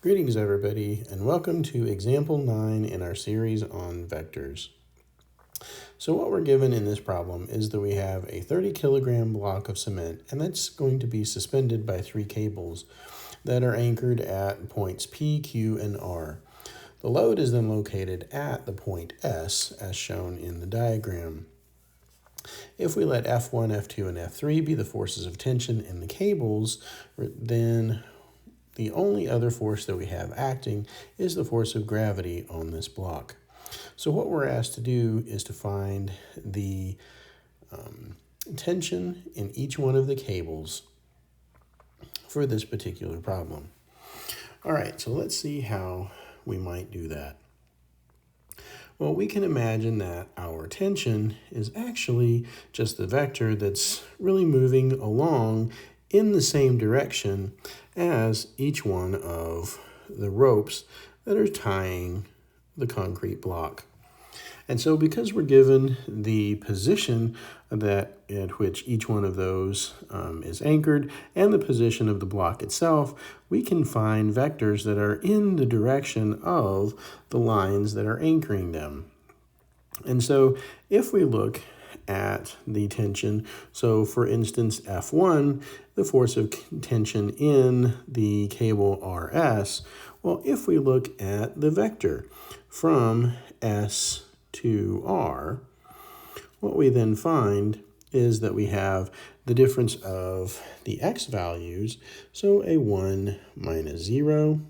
Greetings everybody, and welcome to example 9 in our series on vectors. So what we're given in this problem is that we have a 30 kilogram block of cement, and that's going to be suspended by 3 cables that are anchored at points P, Q, and R. The load is then located at the point S, as shown in the diagram. If we let F1, F2, and F3 be the forces of tension in the cables, then the only other force that we have acting is the force of gravity on this block. So what we're asked to do is to find the tension in each one of the cables for this particular problem. All right, so let's see how we might do that. Well, we can imagine that our tension is actually just the vector that's really moving along in the same direction as each one of the ropes that are tying the concrete block. And so because we're given the position at which each one of those is anchored and the position of the block itself, we can find vectors that are in the direction of the lines that are anchoring them. And so if we look at the tension, so for instance F1, the force of tension in the cable RS, well, if we look at the vector from S to R, what we then find is that we have the difference of the x values, so a 1 minus 0,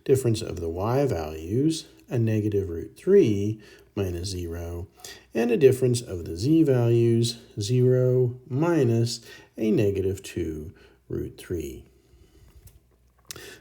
difference of the y values, a negative root 3 minus 0, and a difference of the z values, 0 minus a negative 2 root 3.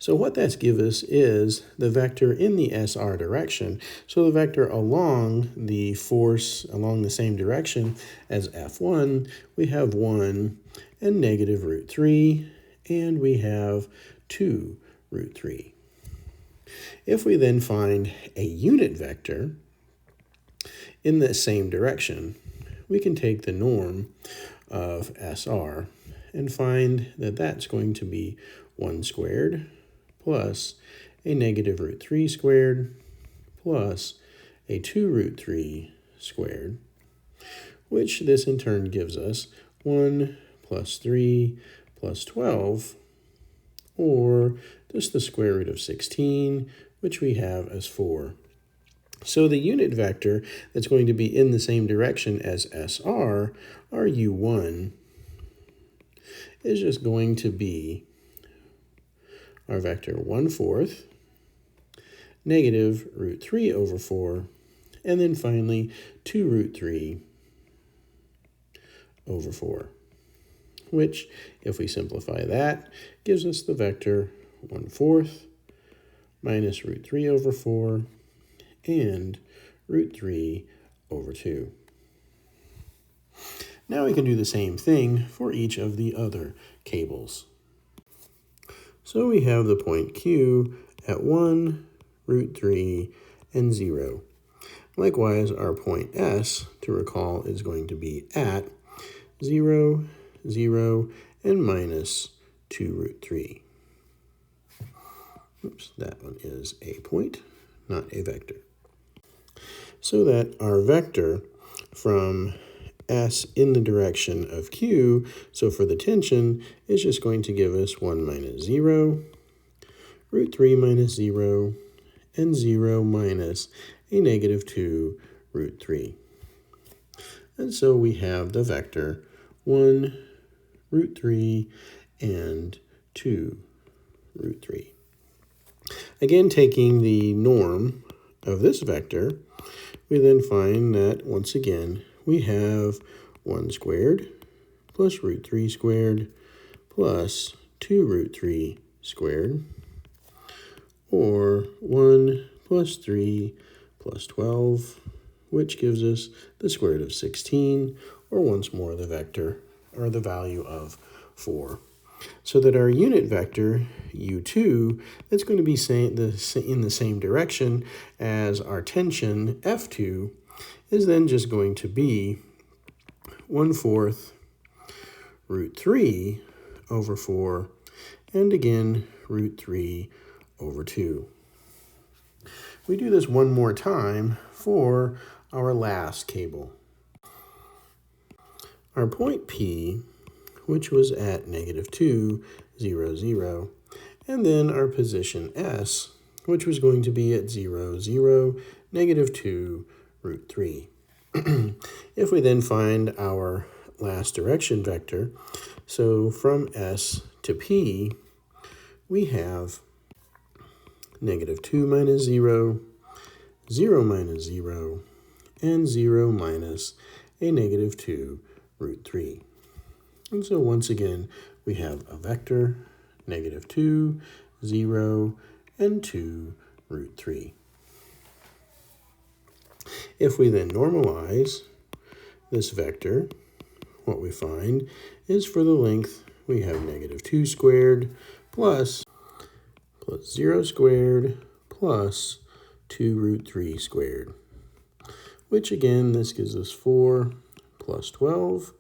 So what that's given us is the vector in the SR direction. So the vector along the force, along the same direction as F1, we have 1 and negative root 3, and we have 2 root 3. If we then find a unit vector in the same direction, we can take the norm of SR and find that that's going to be 1 squared plus a negative root 3 squared plus a 2 root 3 squared, which this in turn gives us 1 plus 3 plus 12, or just the square root of 16, which we have as 4. So the unit vector that's going to be in the same direction as SR, our U1, is just going to be our vector 1/4, negative root 3 over 4, and then finally 2 root 3 over 4, which, if we simplify that, gives us the vector 1/4 minus root 3 over 4 and root 3 over 2. Now we can do the same thing for each of the other cables. So we have the point Q at 1, root 3, and 0. Likewise, our point S, to recall, is going to be at 0, 0, and minus 2 root 3. Oops, that one is a point, not a vector. So that our vector from S in the direction of Q, so for the tension, is just going to give us 1 minus 0, root 3 minus 0, and 0 minus a negative 2 root 3. And so we have the vector 1 root 3 and 2 root 3. Again, taking the norm of this vector, we then find that, once again, we have 1 squared plus root 3 squared plus 2 root 3 squared, or 1 plus 3 plus 12, which gives us the square root of 16, or once more the vector, or the value of 4. So that our unit vector, U2, that's going to be in the same direction as our tension, F2, is then just going to be 1/4 root 3 over 4, and again root 3 over 2. We do this one more time for our last cable. Our point P, which was at -2, 0, 0, and then our position S, which was going to be at 0, 0, -2, √3. If we then find our last direction vector, so from S to P, we have -2 minus 0, 0 minus 0, and 0 minus a -2, √3. And so once again, we have a vector, -2, 0, and 2, √3. If we then normalize this vector, what we find is for the length, we have -2 squared plus 0 squared plus 2 √3 squared, which again, this gives us 4 plus 12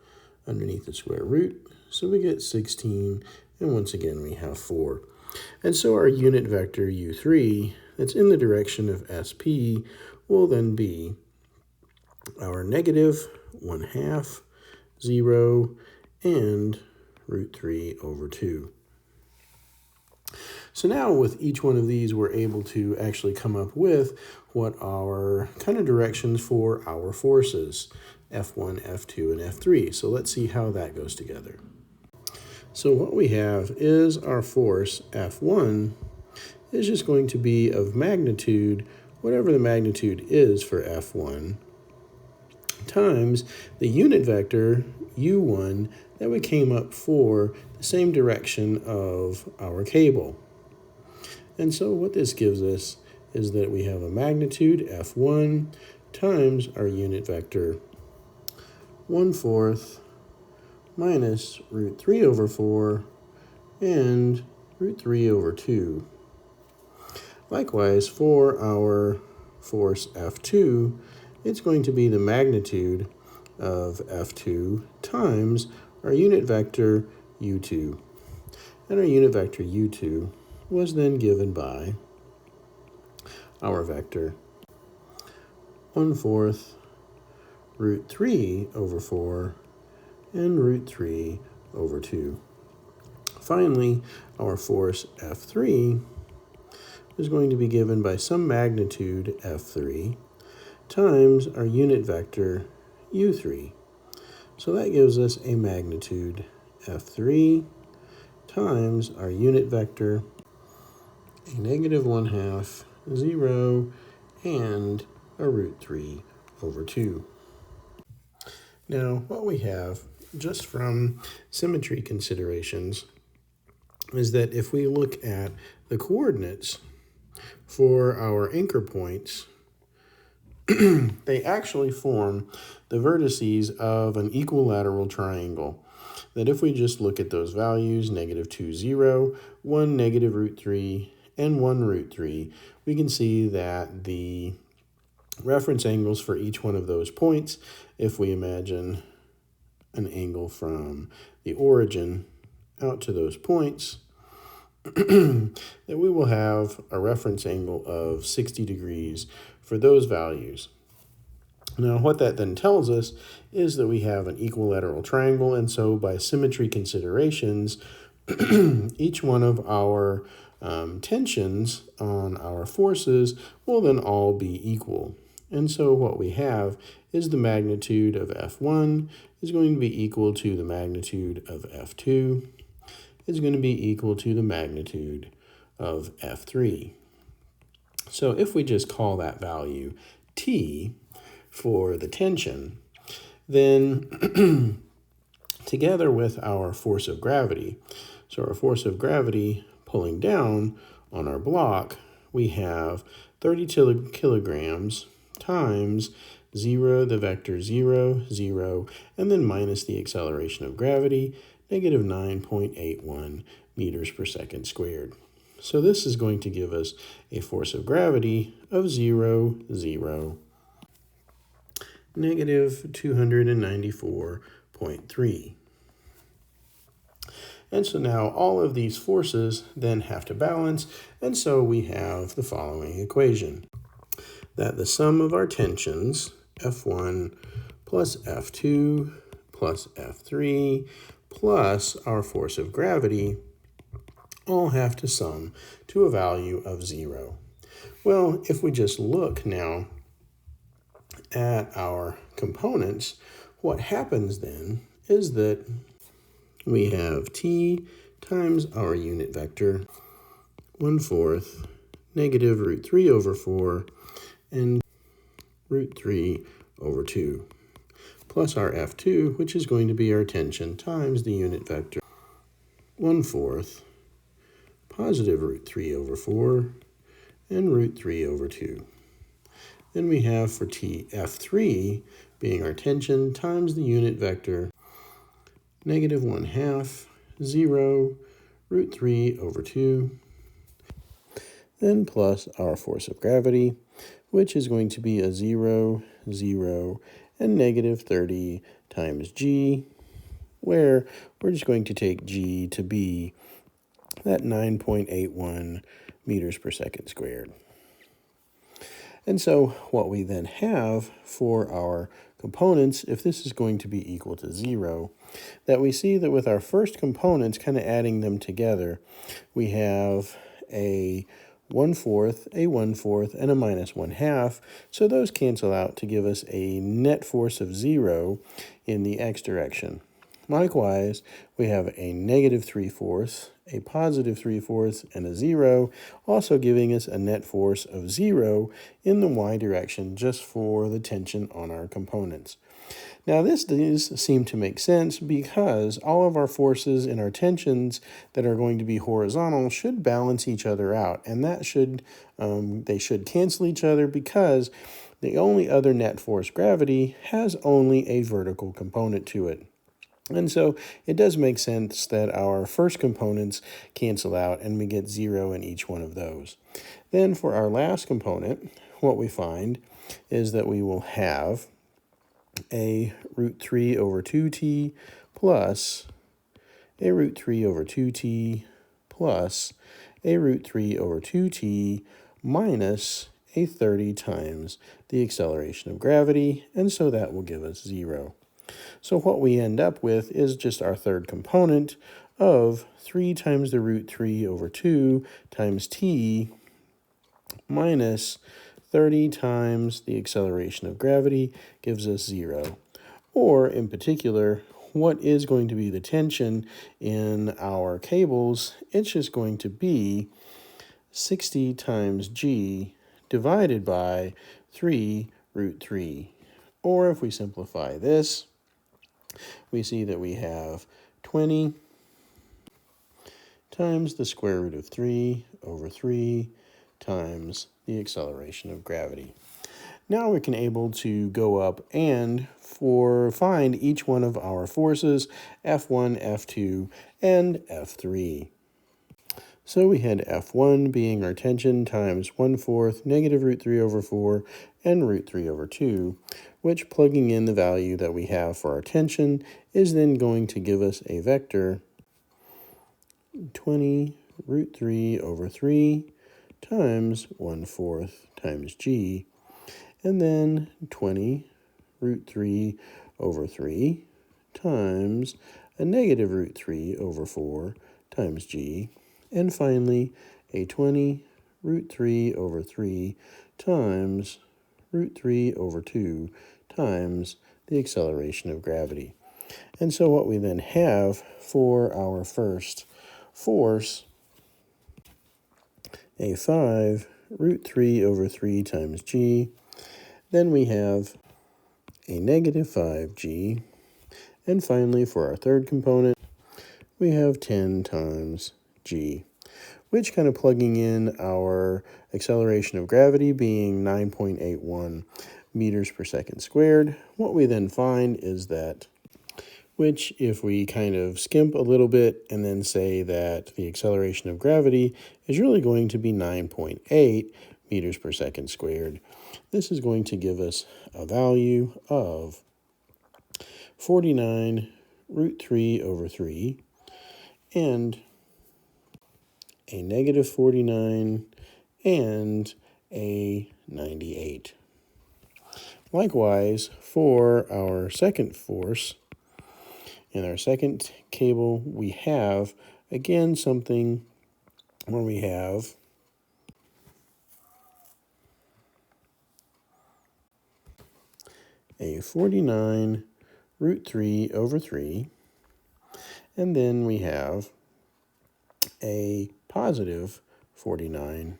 underneath the square root. So we get 16, and once again, we have 4. And so our unit vector u3 that's in the direction of SP will then be our -1/2, 0, and √3 over 2. So now with each one of these, we're able to actually come up with what our kind of directions for our forces, F1, F2, and F3. So let's see how that goes together. So what we have is our force F1 is just going to be of magnitude, whatever the magnitude is for F1, times the unit vector u1 that we came up for the same direction of our cable. And so what this gives us is that we have a magnitude F1 times our unit vector 1/4 minus √3 over 4 and √3 over 2. Likewise, for our force F2, it's going to be the magnitude of F2 times our unit vector u2. And our unit vector u2 was then given by our vector 1/4 √3 over 4 and √3 over 2. Finally, our force F3 is going to be given by some magnitude F3 times our unit vector u3. So that gives us a magnitude F3 times our unit vector, a -1/2, 0, and a √3 over 2. Now, what we have, just from symmetry considerations, is that if we look at the coordinates for our anchor points, they actually form the vertices of an equilateral triangle. That if we just look at those values, -2, 0, 1, -√3, and 1, √3, we can see that the reference angles for each one of those points, if we imagine an angle from the origin out to those points, that we will have a reference angle of 60 degrees for those values. Now, what that then tells us is that we have an equilateral triangle, and so by symmetry considerations, each one of our tensions on our forces will then all be equal. And so what we have is the magnitude of F1 is going to be equal to the magnitude of F2, is going to be equal to the magnitude of F3. So if we just call that value T for the tension, then together with our force of gravity, so our force of gravity pulling down on our block, we have 30 kilograms times 0, the vector 0, 0, and then minus the acceleration of gravity, -9.81 meters per second squared. So this is going to give us a force of gravity of 0, 0, -294.3. And so now all of these forces then have to balance, and so we have the following equation, that the sum of our tensions, F1 plus F2 plus F3 plus our force of gravity, all have to sum to a value of 0. Well, if we just look now at our components, what happens then is that we have t times our unit vector, 1/4, negative root 3 over 4, and root 3 over 2, plus our F2, which is going to be our tension, times the unit vector, 1/4, positive root 3 over 4, and root 3 over 2. Then we have for F3 being our tension times the unit vector, negative 1/2, 0, root 3 over 2, then plus our force of gravity, which is going to be a 0, 0, and negative 30 times g, where we're just going to take g to be that 9.81 meters per second squared. And so what we then have for our components, if this is going to be equal to 0, that we see that with our first components, kind of adding them together, we have a 1/4, a 1/4, and a minus 1/2. So those cancel out to give us a net force of 0 in the x direction. Likewise, we have a negative 3/4, a positive 3/4, and a 0, also giving us a net force of 0 in the y direction just for the tension on our components. Now this does seem to make sense because all of our forces and our tensions that are going to be horizontal should balance each other out, and that should they should cancel each other because the only other net force, gravity, has only a vertical component to it. And so it does make sense that our first components cancel out and we get 0 in each one of those. Then for our last component, what we find is that we will have a root 3 over 2t plus a root 3 over 2t plus a root 3 over 2t minus a 30 times the acceleration of gravity, and so that will give us 0. So what we end up with is just our third component of 3 times the root 3 over 2 times t minus 30 times the acceleration of gravity gives us 0. Or, in particular, what is going to be the tension in our cables? It's just going to be 60 times g divided by 3 root 3. Or if we simplify this, we see that we have 20 times the square root of 3 over 3 times the acceleration of gravity. Now we can able to go up and find each one of our forces, F1, F2, and F3. So we had F1 being our tension times 1/4, negative root 3 over 4, and root 3 over 2, which, plugging in the value that we have for our tension, is then going to give us a vector 20 root 3 over 3 times 1/4 times g, and then 20 root 3 over 3 times a negative root 3 over 4 times g, and finally a 20 root 3 over 3 times root 3 over 2 times the acceleration of gravity. And so what we then have for our first force, a 5 root 3 over 3 times g, then we have a negative 5g, and finally for our third component, we have 10 times g, which, kind of plugging in our acceleration of gravity being 9.81 meters per second squared, what we then find is that, which if we kind of skimp a little bit and then say that the acceleration of gravity is really going to be 9.8 meters per second squared, this is going to give us a value of 49 root 3 over 3, and a negative 49 and a 98. Likewise, for our second force, in our second cable, we have, again, something where we have a 49 root 3 over 3, and then we have a positive 49,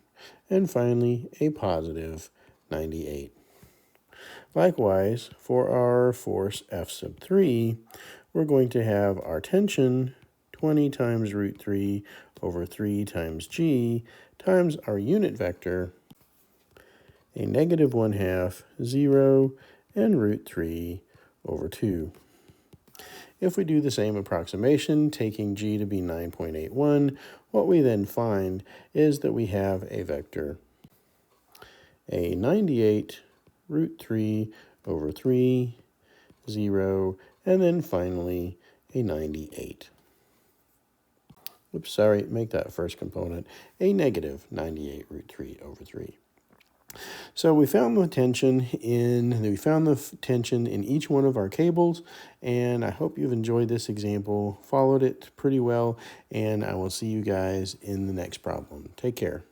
and finally a positive 98. Likewise, for our force F sub 3, we're going to have our tension 20 times root 3 over 3 times g times our unit vector, a negative 1/2, 0, and root 3 over 2. If we do the same approximation, taking g to be 9.81, what we then find is that we have a vector, a 98 root 3 over 3, 0, and then finally a 98. Oops, sorry, make that first component a negative 98 root 3 over 3. So we found the tension in each one of our cables, and I hope you've enjoyed this example, followed it pretty well, and I will see you guys in the next problem. Take care.